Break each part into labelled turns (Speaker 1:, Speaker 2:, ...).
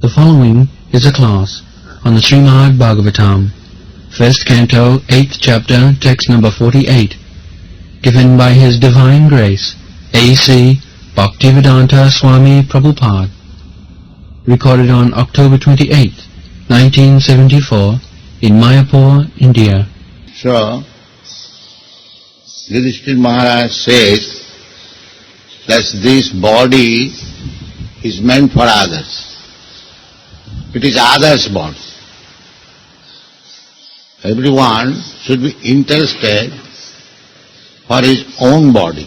Speaker 1: The following is a class on the Srimad Bhagavatam, 1st Canto, 8th Chapter, text number 48, given by His Divine Grace, A.C. Bhaktivedanta Swami Prabhupada, recorded on October 28, 1974, in Mayapur, India.
Speaker 2: So, Yudhisthira Maharaj says that this body is meant for others. It is others' body. Everyone should be interested for his own body.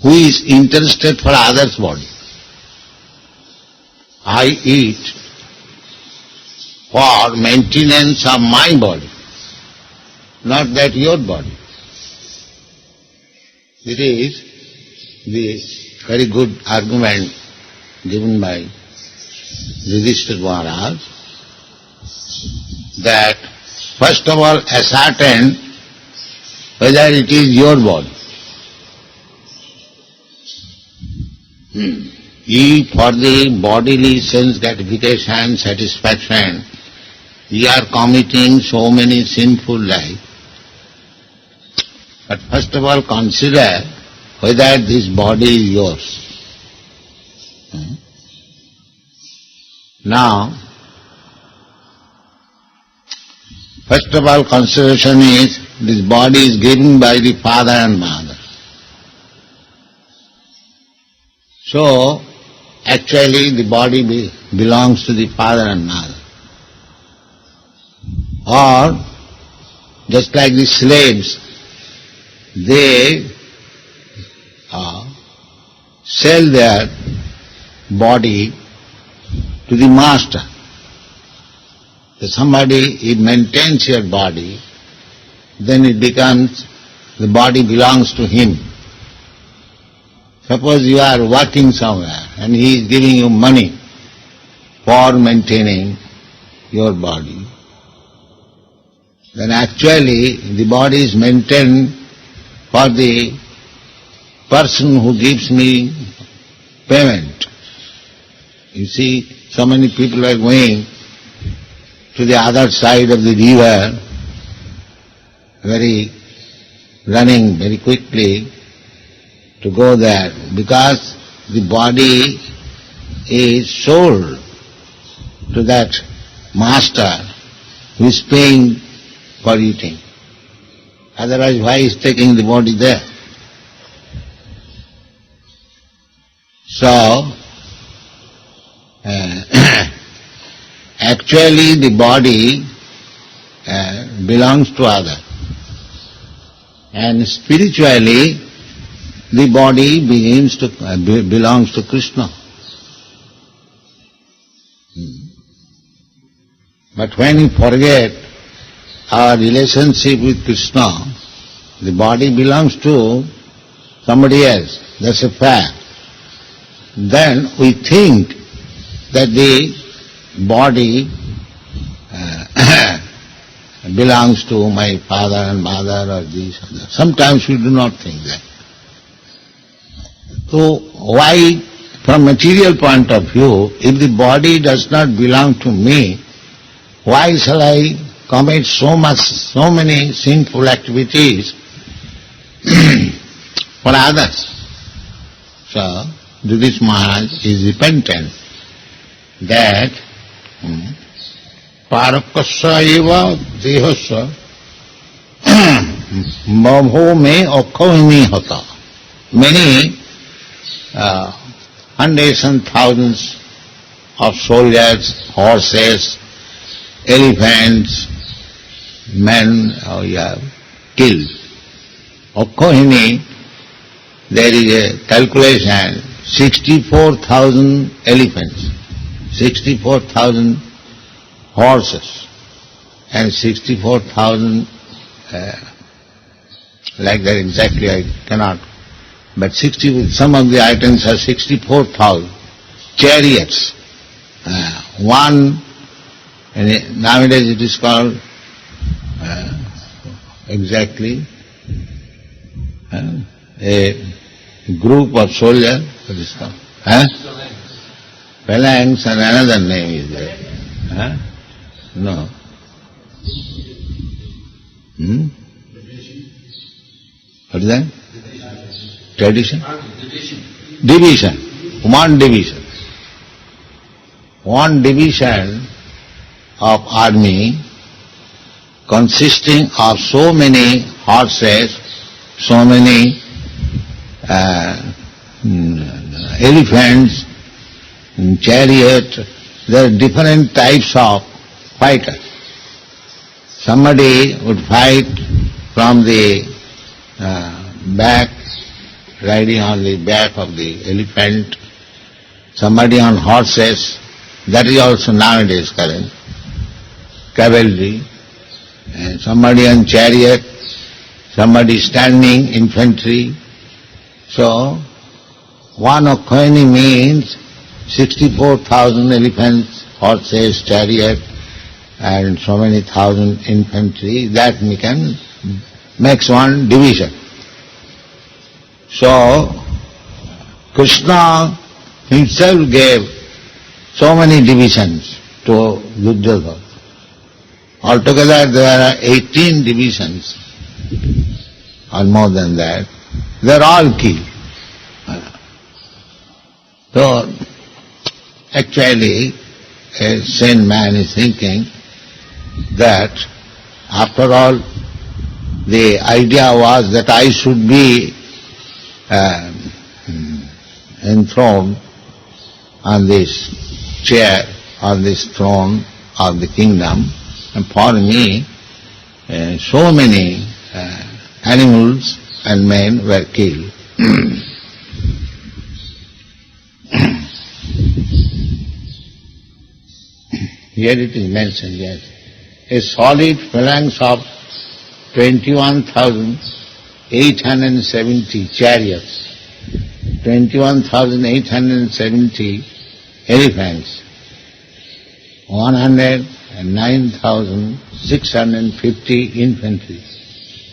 Speaker 2: Who is interested for others' body? I eat for maintenance of my body, not that your body. It is the very good argument given by Yudhisthira Maharaj that first of all ascertain whether it is your body. If for the bodily sense gratification, satisfaction, you are committing so many sinful lives, but first of all consider whether this body is yours. Now, first of all consideration is this body is given by the father and mother. So, actually the body belongs to the father and mother. Or, just like the slaves, they sell their body to the master. If somebody maintains your body, then it becomes, the body belongs to him. Suppose you are working somewhere and he is giving you money for maintaining your body, then actually the body is maintained for the person who gives me payment. You see, so many people are going to the other side of the river, running very quickly to go there, because the body is sold to that master who is paying for eating. Otherwise, why is taking the body there? So, actually the body belongs to other, and spiritually the body belongs to Krishna. But when we forget our relationship with Krishna, the body belongs to somebody else. That's a fact. Then we think that the body belongs to my father and mother or this or that. Sometimes we do not think that. So why, from material point of view, if the body does not belong to me, why shall I commit so many sinful activities for others? So Yudhisthira Maharaj is repentant that parakasya eva dehasya mabho me akkhahini hata. Many hundreds and thousands of soldiers, horses, elephants, men killed. Akkhahini, there is a calculation, 64,000 elephants, 64,000 horses, and 64,000, like that exactly I cannot, but some of the items are 64,000 chariots. One, and nowadays it is called exactly a group of soldiers, what is called? phalanx and another name is there. Huh? No. What is that? Tradition? Division. One division. One division of army consisting of so many horses, so many elephants, chariot. There are different types of fighters. Somebody would fight from the back, riding on the back of the elephant, somebody on horses, that is also nowadays current, cavalry, and somebody on chariot, somebody standing, infantry. So, one Okoini means 64,000 elephants, horses, chariot, and so many thousand infantry. That we can makes one division. So, Krishna himself gave so many divisions to Yudhisthira. Altogether there are 18 divisions, or more than that. They are all killed. So, actually, a sane man is thinking that after all, the idea was that I should be enthroned on this chair, on this throne of the kingdom, and for me, so many animals and men were killed. Here it is mentioned, yes. A solid phalanx of 21,870 chariots, 21,870 elephants, 109,650 infantry,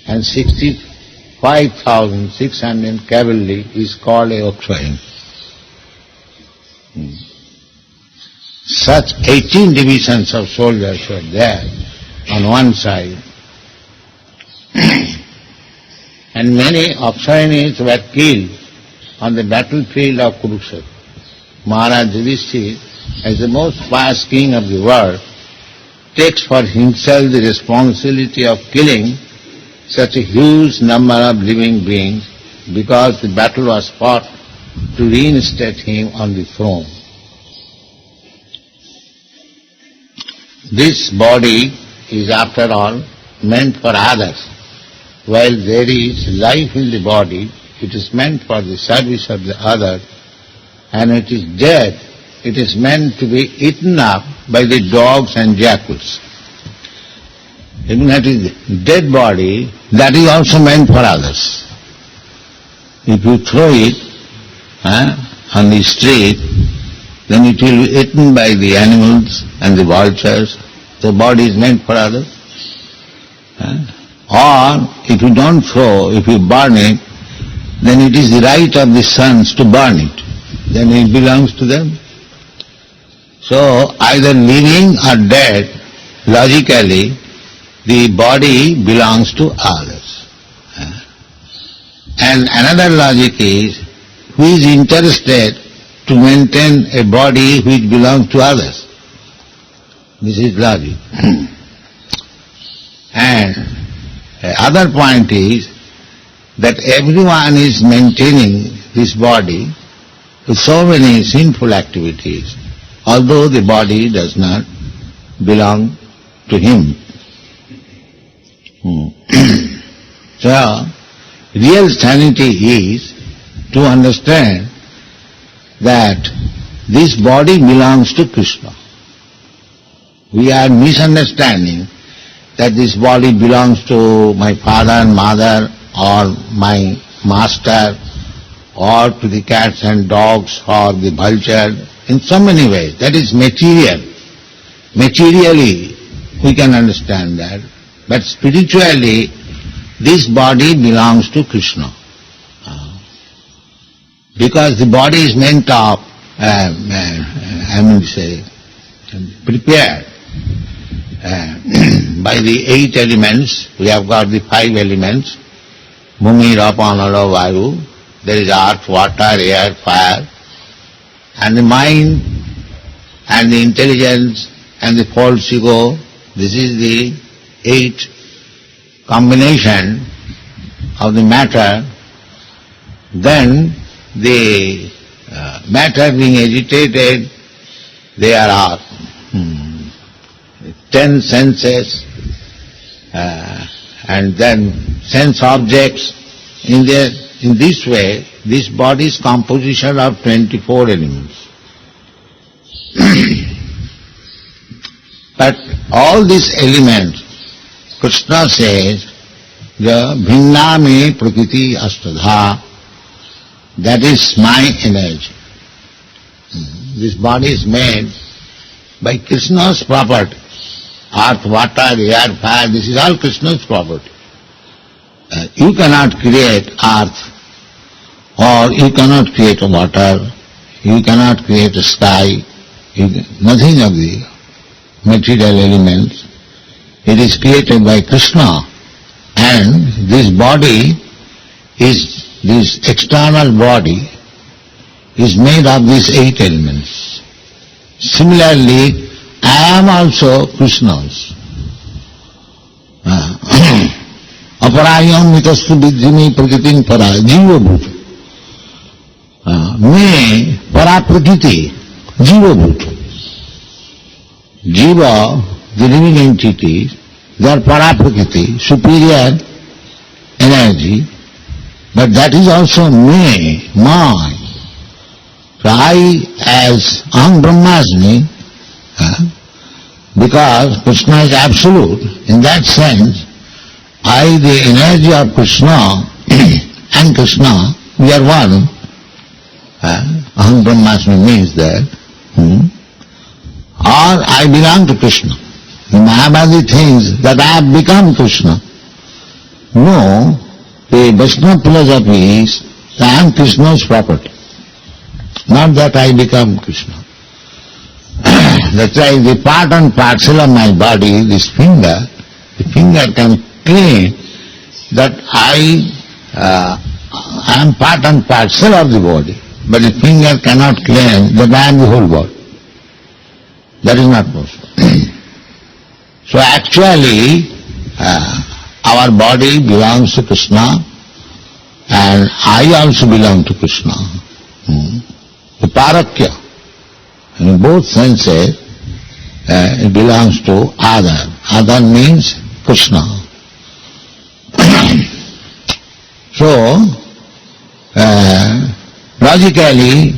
Speaker 2: and 65,600 cavalry is called a Okshain. Such 18 divisions of soldiers were there on one side, and many Oksainis were killed on the battlefield of Kurukshetra. Maharaj Yudhisthira, as the most pious king of the world, takes for himself the responsibility of killing such a huge number of living beings because the battle was fought to reinstate him on the throne. This body is, after all, meant for others. While there is life in the body, it is meant for the service of the other, and it is dead. It is meant to be eaten up by the dogs and jackals. Even that is dead body, that is also meant for others. If you throw it on the street, then it will be eaten by the animals and the vultures. The body is meant for others. Or if you don't throw, if you burn it, then it is the right of the sons to burn it. Then it belongs to them. So either living or dead, logically, the body belongs to others. And another logic is, who is interested to maintain a body which belongs to others? This is logic. And other point is that everyone is maintaining this body with so many sinful activities, although the body does not belong to him. So, real sanity is to understand that this body belongs to Krishna. We are misunderstanding that this body belongs to my father and mother, or my master, or to the cats and dogs, or the vulture, in so many ways. That is material. Materially, we can understand that. But spiritually, this body belongs to Krishna. Because the body is meant of prepared by the 8 elements. We have got the 5 elements, Bhumi, Rapa, Nala, Vayu. There is earth, water, air, fire, and the mind and the intelligence and the false ego. This is the 8 combination of the matter. Then the matter being agitated, there are 10 senses, and then sense objects. In this way, this body is composition of 24 elements. But all these elements, Krishna says, the bhinna me prakriti astadha, that is my energy. This body is made by Krishna's property. Earth, water, air, fire, this is all Krishna's property. You cannot create earth, or you cannot create water, you cannot create a sky, nothing of the material elements. It is created by Krishna, and this body this external body is made of these 8 elements. Similarly, I am also Krishna's. Aparayam mitastu vidhimi prakritim para jiva bhuta. Me para prakriti jiva bhuta. Jiva, the living entity, they are para prakriti, superior energy, but that is also me, mine. So I, as Aham Brahmasmi, because Krishna is absolute, in that sense, I, the energy of Krishna, and Krishna, we are one. Aham Brahmasmi means that. Or I belong to Krishna. The Mayavadi thinks that I have become Krishna. No, the Vaishnava philosophy is that I am Krishna's property. Not that I become Krishna. That's why the part and parcel of my body, this finger, the finger can claim that I am part and parcel of the body, but the finger cannot claim that I am the whole body. That is not possible. So actually, our body belongs to Krishna, and I also belong to Krishna. The parakya, in both senses, it belongs to Adar. Adar means Krishna. So, logically,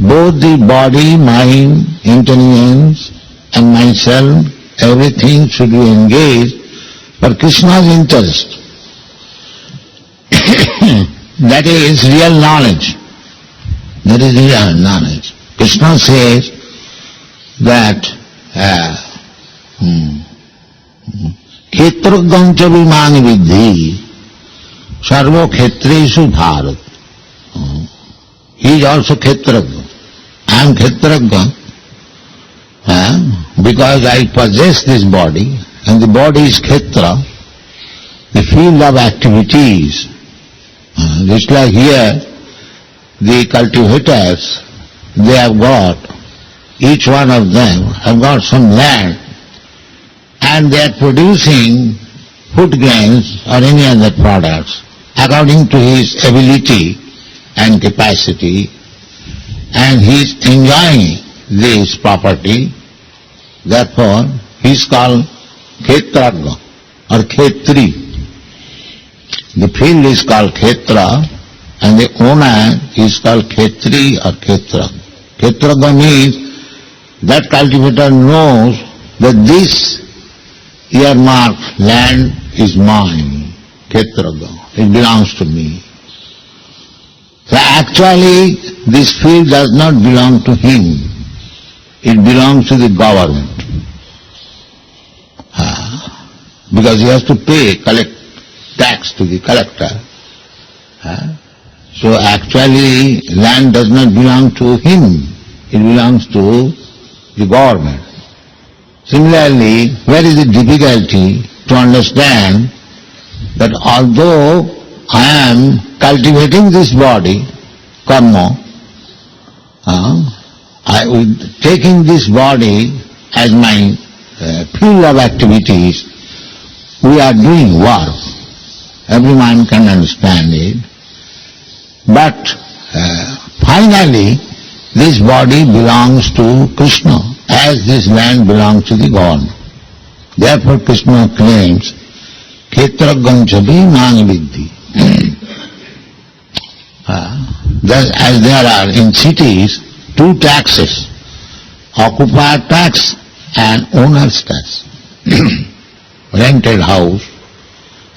Speaker 2: both the body, mind, intelligence and myself, everything should be engaged for Krishna's interest. That is real knowledge. That is real knowledge. Krishna says that Khetragam cha vimani vidhi sarvo khetreshu bharat. He is also Khetragam. I am Khetragam because I possess this body, and the body is Khetra, the field of activities. Just like here, the cultivators, they have got, each one of them have got some land, and they are producing food grains or any other products according to his ability and capacity, and he is enjoying this property. Therefore, he is called Khetraga or Khetri. The field is called Khetra, and the owner is called Khetri or Khetra. Khetraga means that cultivator knows that this earmarked land is mine. Khetraga, it belongs to me. So actually, this field does not belong to him. It belongs to the government. Because he has to collect tax to the collector. So actually, land does not belong to him. it belongs to the government. Similarly, where is the difficulty to understand that although I am cultivating this body, karma, taking this body as my field of activities, we are doing work. Everyone can understand it. But finally, this body belongs to Krishna, as this land belongs to the God. Therefore Krishna claims, Kshetragam chabi man viddhi. As there are in cities two taxes, occupier tax and owner's tax. Rented house,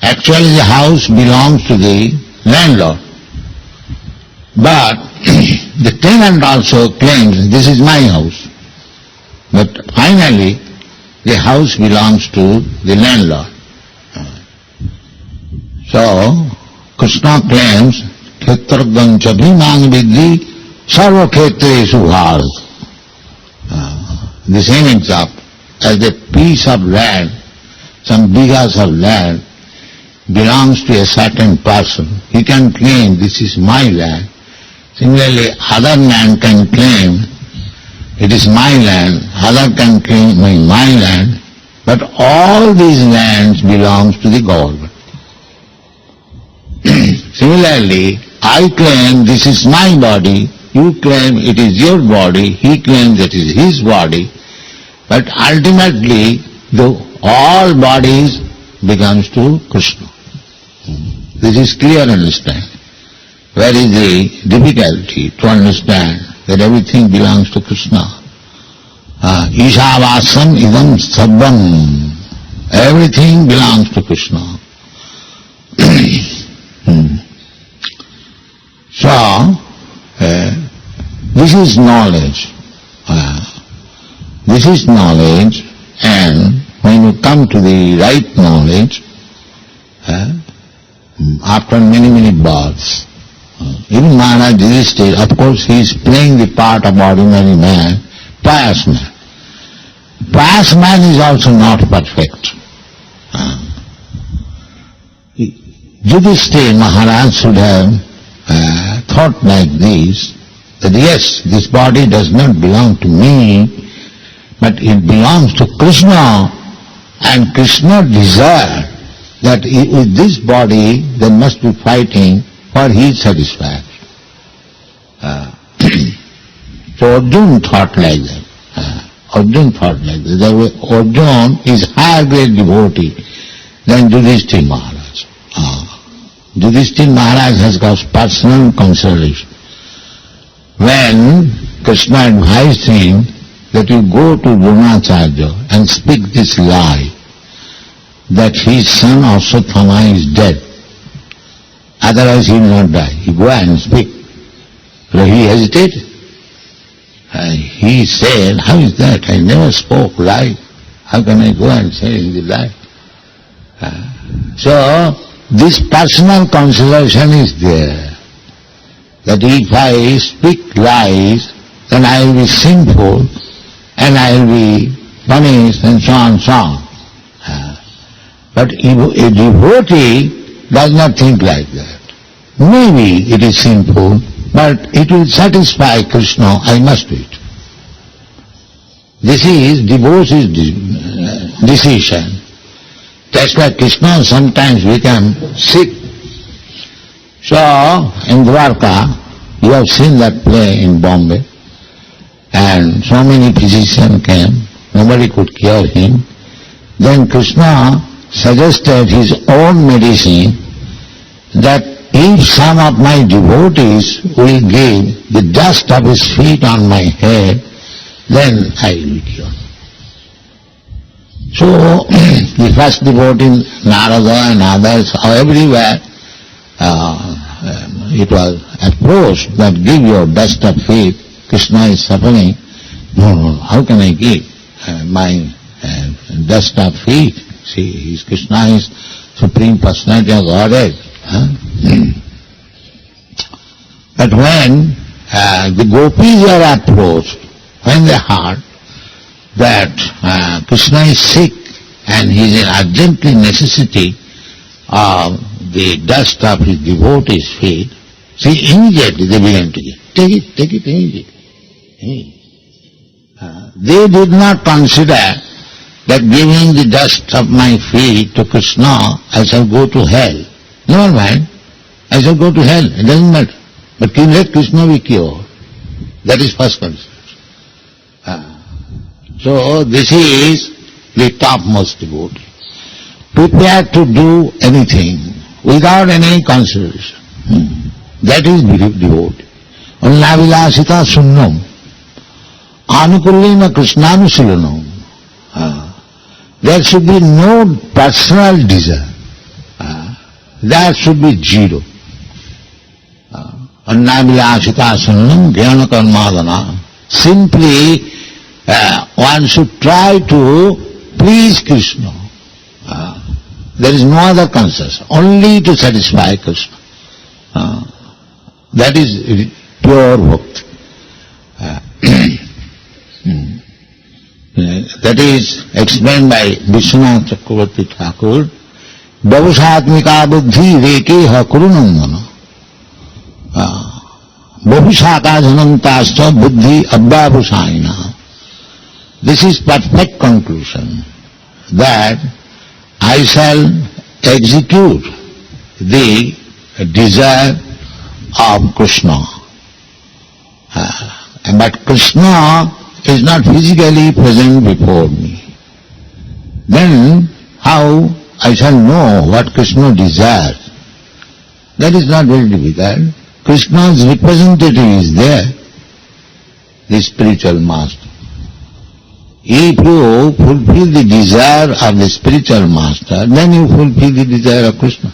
Speaker 2: actually the house belongs to the landlord. But the tenant also claims, this is my house. But finally, the house belongs to the landlord. So, Krishna claims, Kshetragam chabhimang viddhi sarva khetreshu bharat. The same example, as a piece of land, some bighas of land belongs to a certain person, he can claim this is my land. Similarly, other man can claim it is my land, other can claim my land, but all these lands belongs to the government. Similarly, I claim this is my body, you claim it is your body, he claims it is his body, but ultimately all bodies belongs to Krishna. This is clear understanding. Where is the difficulty to understand that everything belongs to Krishna? Ishavasam idam sarvam. Everything belongs to Krishna. So, this is knowledge. This is knowledge, and when you come to the right knowledge, after many births, even Maharaj Yudhisthira, of course he is playing the part of ordinary man, pious man. Pious man is also not perfect. Yudhisthira Maharaj should have thought like this, that yes, this body does not belong to me, but it belongs to Krishna, and Krishna desired that with this body there must be fighting for his satisfaction. So Arjuna thought like that. Arjuna thought like that. Arjuna is higher grade devotee than Yudhisthira Maharaj. Yudhisthira Maharaj has got personal consideration. When Krishna advised him that you go to Dronacharya and speak this lie, that his son Ashwatthama is dead, otherwise he will not die. You go and speak. So he hesitated. He said, how is that? I never spoke lie. How can I go and say the lie? So this personal consideration is there, that if I speak lies, then I will be sinful and I will be punished and so on and so on. But a devotee does not think like that. Maybe it is sinful, but it will satisfy Krishna, I must do it. This is devotee's decision. That's why Krishna sometimes become sick. So, in Dwarka, you have seen that play in Bombay, and so many physicians came, nobody could cure him. Then Krishna suggested his own medicine, that if some of my devotees will give the dust of his feet on my head, then I will be cured. So the first devotee, Narada and others, everywhere it was approached that give your dust of feet, Krishna is suffering. No, how can I give my dust of feet? See, Krishna is Supreme Personality of Godhead. But when the gopis were approached when they heard that Krishna is sick and he is in urgently necessity of the dust of his devotees' feet. See, immediately they began to give. Take it immediately. They did not consider that giving the dust of my feet to Krishna, I shall go to hell. Never mind, I shall go to hell, it doesn't matter. But let Krishna be cured. That is first consideration. So this is the topmost devotee. Prepared to do anything without any consideration. That is devotee. Annavilasita sunnam. Anukullena Krishnanusulanam. There should be no personal desire. That should be zero. Annavilasita sunnam jnana karmadana. Simply one should try to please Krishna. There is no other concern, only to satisfy Krishna. That is pure bhakti. That is explained by Vishwanath Chakravarti Thakur. Bhavushatmika buddhi rekeha kurunandana. Bhavusaka janantascha buddhi abhyabhusaina. This is perfect conclusion that I shall execute the desire of Krishna. But Krishna is not physically present before me. Then how I shall know what Krishna desires? That is not very difficult. Krishna's representative is there, the spiritual master. If you fulfill the desire of the spiritual master, then you fulfill the desire of Krishna.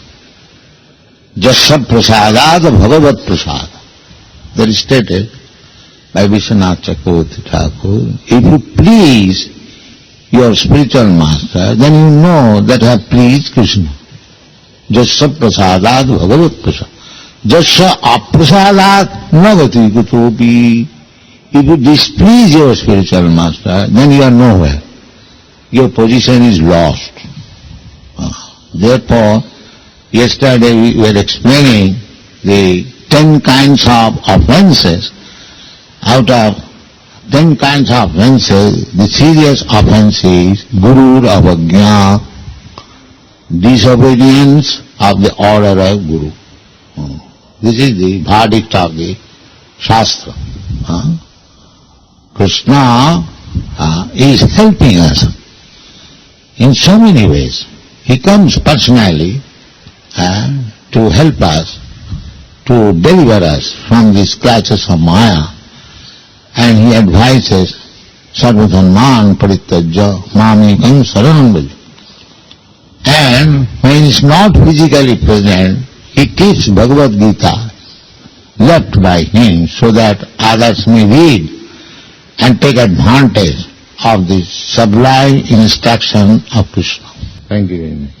Speaker 2: Jasya prasadad bhagavat prasad. That is stated by Vishwanath Chakravarti Thakur. If you please your spiritual master, then you know that I have pleased Krishna. Jasya prasadad bhagavat prasad. Jasya aprasadat nagati kutopi. If you displease your spiritual master, then you are nowhere. Your position is lost. Therefore, yesterday we were explaining the 10 kinds of offenses. Out of 10 kinds of offenses, the serious offense is guru avagya, disobedience of the order of guru. This is the verdict of the Shastra. Krishna is helping us in so many ways. He comes personally to help us, to deliver us from these clutches of Maya, and he advises sarvadharman parityajya mamekam saranam bhaja. And when he is not physically present, he keeps Bhagavad Gita left by him so that others may read and take advantage of the sublime instruction of Krishna. Thank you very much.